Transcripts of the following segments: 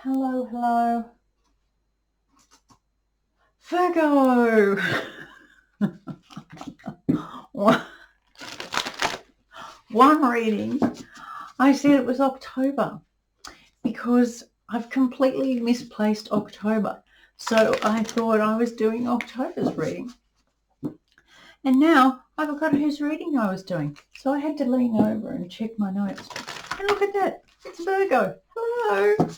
Hello, hello. Virgo! One reading, I said it was October because I've completely misplaced October. So I thought I was doing October's reading. And now I forgot whose reading I was doing. So I had to lean over and check my notes. And look at that. It's Virgo. Hello.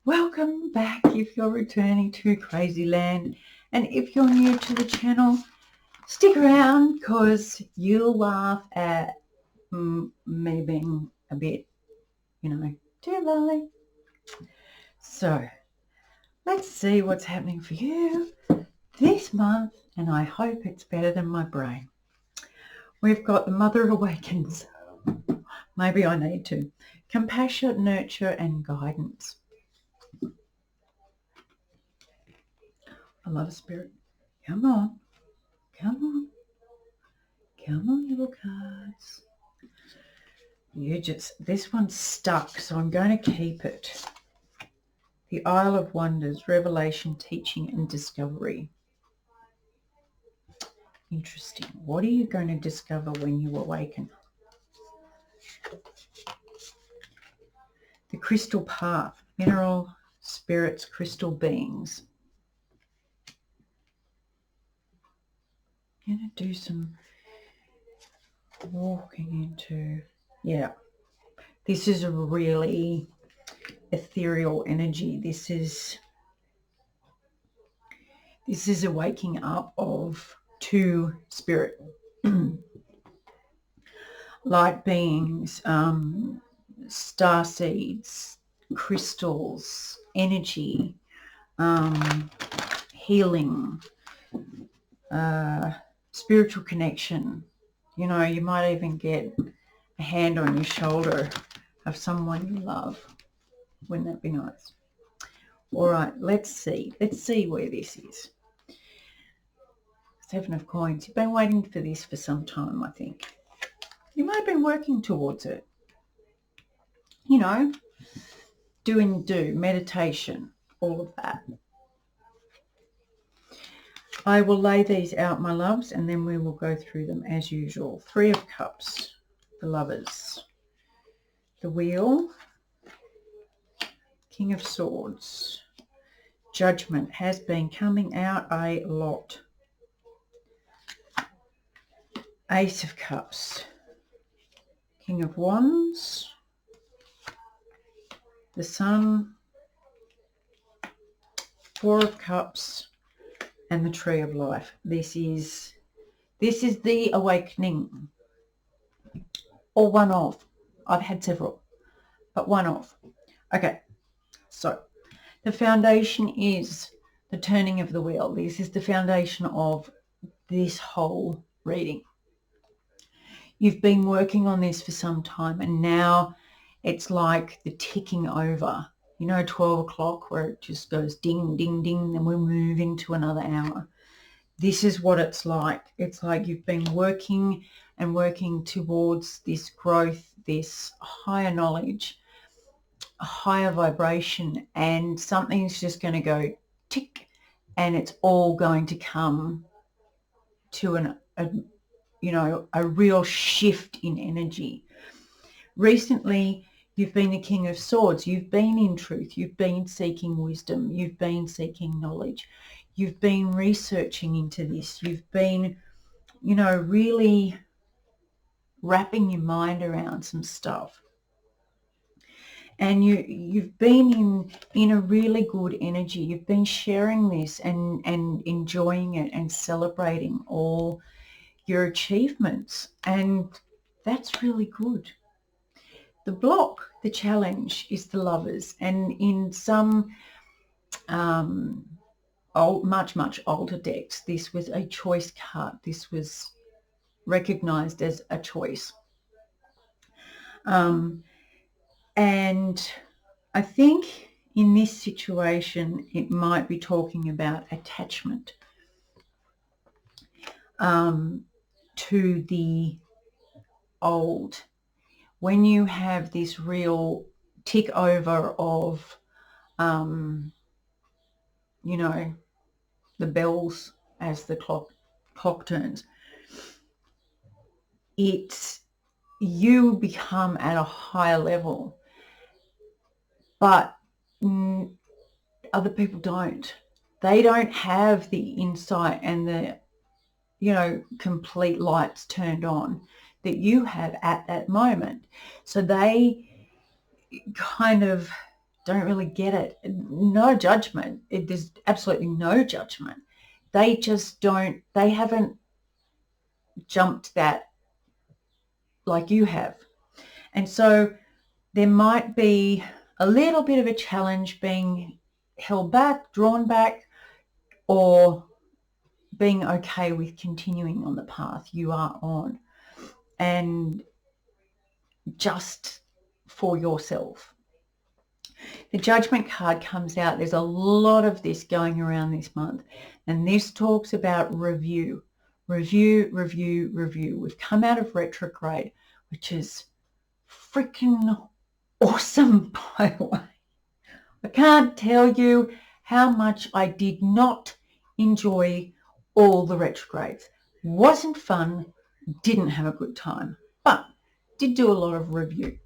Welcome back if you're returning to Crazy Land. And if you're new to the channel, stick around because you'll laugh at me being a bit, too lovely. So let's see what's happening for you this month, and I hope it's better than my brain. We've got the Mother Awakens. Maybe I need to. Compassion, nurture, and guidance. I love a spirit. Come on. Come on. Come on, little cards. This one's stuck, so I'm going to keep it. The Isle of Wonders, Revelation, Teaching, and Discovery. Interesting. What are you going to discover when you awaken? The Crystal Path, Mineral Spirits, Crystal Beings. I'm going to do some walking into, this is a really ethereal energy. This is a waking up of two spirit light beings, star seeds, crystals, energy, healing, spiritual connection. You might even get a hand on your shoulder of someone you love. Wouldn't that be nice? All right, let's see where this is. Seven of Coins. You've been waiting for this for some time, I think. You might have been working towards it. Do meditation, all of that. I will lay these out, my loves, and then we will go through them as usual. Three of Cups, the Lovers. The Wheel, King of Swords. Judgment has been coming out a lot. Ace of Cups, King of Wands, the Sun, Four of Cups, and the Tree of Life. This is the awakening, or one of. I've had several, but one of. Okay, so the foundation is the turning of the wheel. This is the foundation of this whole reading. You've been working on this for some time, and now it's like the ticking over. 12 o'clock where it just goes ding, ding, ding, then we move into another hour. This is what it's like. It's like you've been working and working towards this growth, this higher knowledge, a higher vibration, and something's just going to go tick, and it's all going to come to a real shift in energy. Recently, you've been the King of Swords. You've been in truth. You've been seeking wisdom. You've been seeking knowledge. You've been researching into this. You've been, really wrapping your mind around some stuff. And you've been in a really good energy. You've been sharing this and enjoying it and celebrating all your achievements. And that's really good. The block, the challenge, is the Lovers. And in some much older decks, this was a choice card. This was recognized as a choice. And I think in this situation, it might be talking about attachment to the old. When you have this real tick over of, you know, the bells as the clock turns. It's, you become at a higher level, but other people don't. They don't have the insight and the, you know, complete lights turned on that you have at that moment. So they kind of don't really get it. No judgment. There's absolutely no judgment. They just don't, they haven't jumped that like you have. And so there might be a little bit of a challenge being held back, drawn back, or being okay with continuing on the path you are on, and just for yourself. The Judgment card comes out. There's a lot of this going around this month, and this talks about review. Review. We've come out of retrograde, which is freaking awesome, by the way. I can't tell you how much I did not enjoy all the retrogrades. Wasn't fun, didn't have a good time, but did do a lot of review.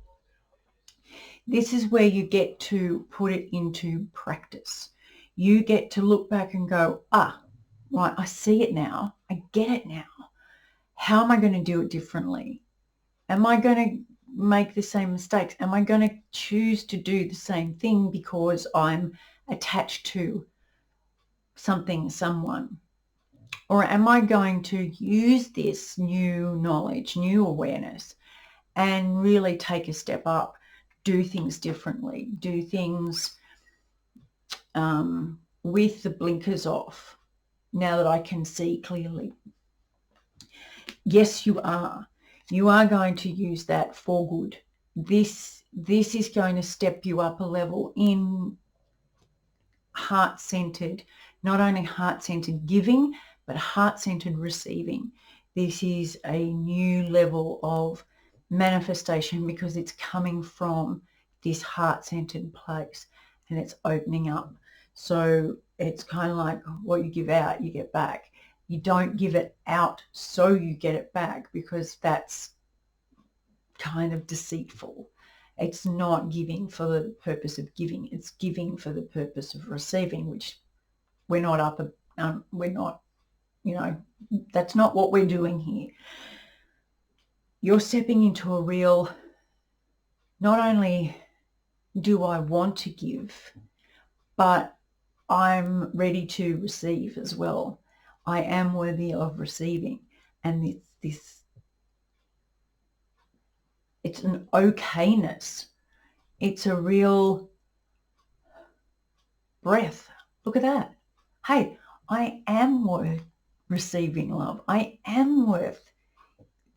This is where you get to put it into practice. You get to look back and go, right, I see it now. I get it now. How am I going to do it differently? Am I going to make the same mistakes? Am I going to choose to do the same thing because I'm attached to something, someone? Or am I going to use this new knowledge, new awareness, and really take a step up, do things differently, do things with the blinkers off, now that I can see clearly? Yes, you are. You are going to use that for good. This is going to step you up a level in heart-centered, not only heart-centered giving, but heart-centered receiving. This is a new level of manifestation because it's coming from this heart-centered place and it's opening up. So it's kind of like what you give out, you get back. You don't give it out so you get it back, because that's kind of deceitful. It's not giving for the purpose of giving. It's giving for the purpose of receiving, which we're not we're not, you know, that's not what we're doing here. You're stepping into a real, not only do I want to give, but I'm ready to receive as well. I am worthy of receiving. And it's an okayness. It's a real breath. Look at that. Hey, I am worth receiving love. I am worth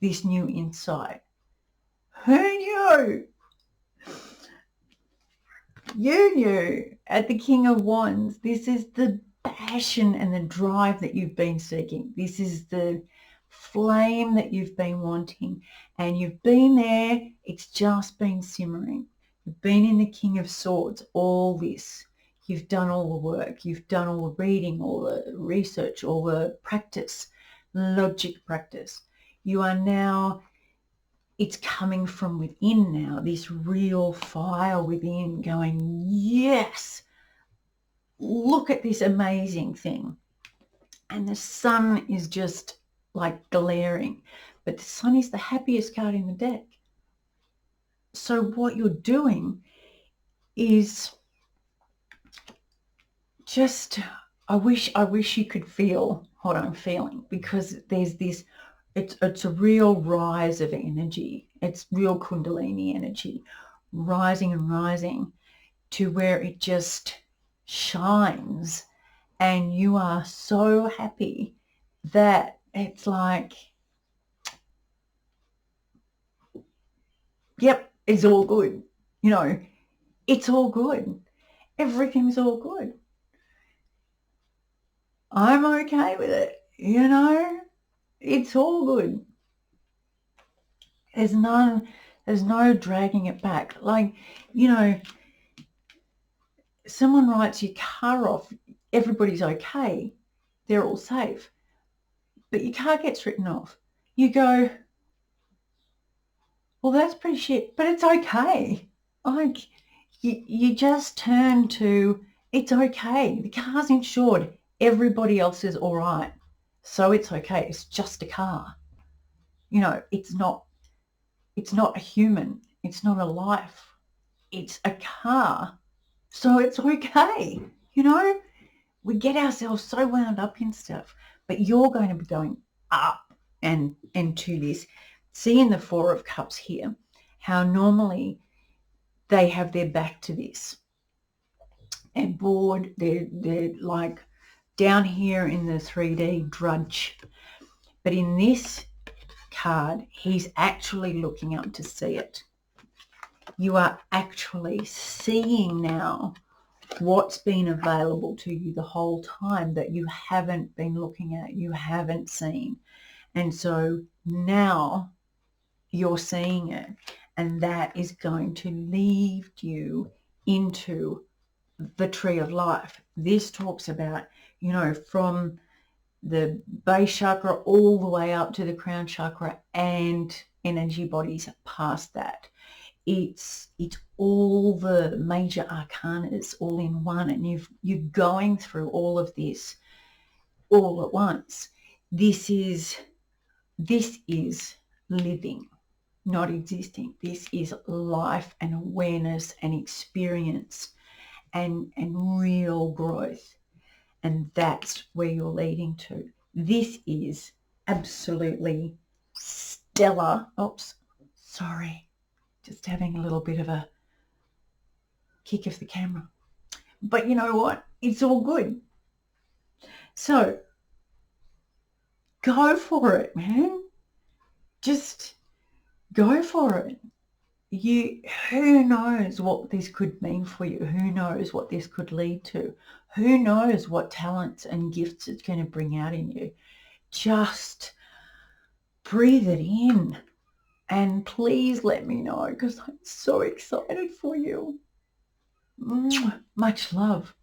this new insight. Who knew? You knew. At the King of Wands, this is the passion and the drive that you've been seeking. This is the flame that you've been wanting, and you've been there. It's just been simmering. You've been in the King of Swords, all this. You've done all the work. You've done all the reading, all the research, all the practice, logic practice. You are now, it's coming from within now, this real fire within going, yes, look at this amazing thing. And the sun is just like glaring, but the sun is the happiest card in the deck. So what you're doing is just, I wish you could feel what I'm feeling, because there's this, it's a real rise of energy. It's real Kundalini energy, rising and rising to where it just shines, and you are so happy that it's like, yep, it's all good. You know, it's all good. Everything's all good. I'm okay with it, you know. It's all good. There's none There's no dragging it back. Like, you know, someone writes your car off, everybody's okay. They're all safe. But your car gets written off. You go, well, that's pretty shit, but it's okay. Like, you just turn to, it's okay. The car's insured. Everybody else is all right. So it's okay. It's just a car. You know, it's not a human. It's not a life. It's a car. So it's okay. You know, we get ourselves so wound up in stuff, but you're going to be going up and to this. See in the Four of Cups here, how normally they have their back to this. They're bored. They're like down here in the 3D drudge. But in this card, he's actually looking up to see it. You are actually seeing now what's been available to you the whole time that you haven't been looking at, you haven't seen. And so now you're seeing it, and that is going to lead you into the tree of life. This talks about, you know, from the base chakra all the way up to the crown chakra and energy bodies past that. It's all the major arcanas all in one, and you're going through all of this all at once. This is living, not existing. This is life and awareness and experience and real growth. And that's where you're leading to. This is absolutely stellar. Oops, sorry. Just having a little bit of a kick of the camera. But you know what? It's all good. So go for it, man. Just go for it. Who knows what this could mean for you? Who knows what this could lead to? Who knows what talents and gifts it's going to bring out in you? Just breathe it in. And please let me know, because I'm so excited for you. Much love.